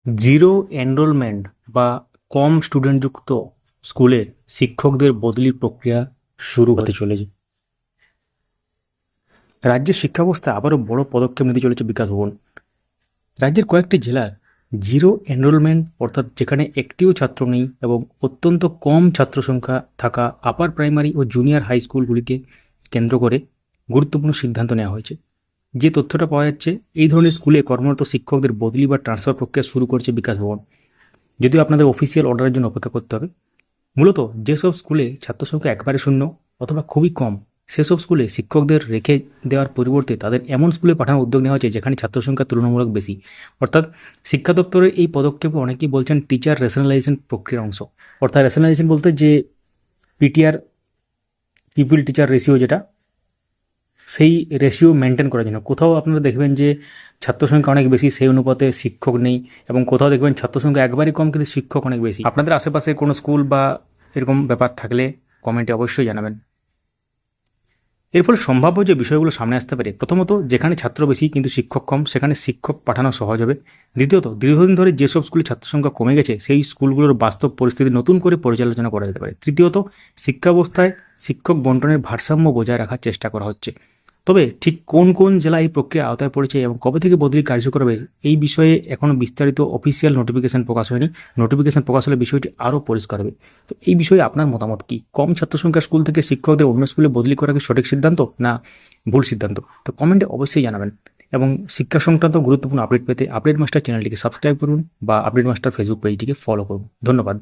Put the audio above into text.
Zero enrolment বা কম স্টুডেন্টযুক্ত স্কুলে শিক্ষকদের বদলির প্রক্রিয়া শুরু হতে চলেছে। রাজ্যের শিক্ষা ব্যবস্থায় আবারও বড় পদক্ষেপ নিতে চলেছে বিকাশ ভবন। রাজ্যের কয়েকটি জেলার জিরো এনরোলমেন্ট অর্থাৎ যেখানে একটিও ছাত্র নেই এবং অত্যন্ত কম ছাত্র সংখ্যা থাকা আপার প্রাইমারি ও জুনিয়র হাই স্কুলগুলিকে কেন্দ্র করে গুরুত্বপূর্ণ সিদ্ধান্ত নেওয়া হয়েছে। যে তথ্যটা পাওয়া যাচ্ছে, এই ধরনের স্কুলে কর্মরত শিক্ষকদের বদলি বা ট্রান্সফার প্রক্রিয়া শুরু করছে বিকাশ ভবন। যদিও আপনাদের অফিসিয়াল অর্ডারের জন্য অপেক্ষা করতে হবে। মূলত যেসব স্কুলে ছাত্র সংখ্যা একবারে শূন্য অথবা খুবই কম, সেসব স্কুলে শিক্ষকদের রেখে দেওয়ার পরিবর্তে তাদের এমন স্কুলে পাঠানোর উদ্যোগ নেওয়া হয়েছে যেখানে ছাত্র সংখ্যা তুলনামূলক বেশি। অর্থাৎ শিক্ষা দপ্তরের এই পদক্ষেপে অনেকেই বলছেন টিচার রেশনালাইজেশন প্রক্রিয়ার অংশ। অর্থাৎ রেশনালাইজেশন বলতে যে পিটিআর, পিপল টিচার রেশিও, যেটা সেই রেশিও মেনটেন করার জন্য কোথাও আপনারা দেখবেন যে ছাত্র সংখ্যা অনেক বেশি, সেই অনুপাতে শিক্ষক নেই, এবং কোথাও দেখবেন ছাত্র সংখ্যা একবারই কম কিন্তু শিক্ষক অনেক বেশি। আপনাদের আশেপাশে কোনো স্কুল বা এরকম ব্যাপার থাকলে কমেন্টে অবশ্যই জানাবেন। এর ফলে সম্ভাব্য যে বিষয়গুলো সামনে আসতে পারে, প্রথমত যেখানে ছাত্র বেশি কিন্তু শিক্ষক কম, সেখানে শিক্ষক পাঠানো সহজ হবে। দ্বিতীয়ত, দীর্ঘদিন ধরে যেসব স্কুলে ছাত্র সংখ্যা কমে গেছে সেই স্কুলগুলোর বাস্তব পরিস্থিতি নতুন করে পর্যালোচনা করা যেতে পারে। তৃতীয়ত, শিক্ষা ব্যবস্থায় শিক্ষক বন্টনের ভারসাম্য বজায় রাখার চেষ্টা করা হচ্ছে। তবে ঠিক কোন কোন জেলা এই প্রক্রিয়া আওতায় পড়েছে এবং কবে থেকে বদলি কার্যকর হবে, এই বিষয়ে এখনও বিস্তারিত অফিসিয়াল নোটিফিকেশন প্রকাশ হয়নি। নোটিফিকেশন প্রকাশ হলে বিষয়টি আরও পরিষ্কার হবে। তো এই বিষয়ে আপনার মতামত কি? কম ছাত্র সংখ্যার স্কুল থেকে শিক্ষকদের অন্য স্কুলে বদলি করা কি সঠিক সিদ্ধান্ত না ভুল সিদ্ধান্ত? তো কমেন্টে অবশ্যই জানাবেন। এবং শিক্ষা সংক্রান্ত গুরুত্বপূর্ণ আপডেট পেতে আপডেট মাস্টার চ্যানেলটিকে সাবস্ক্রাইব করুন বা আপডেট মাস্টার ফেসবুক পেজটিকে ফলো করুন। ধন্যবাদ।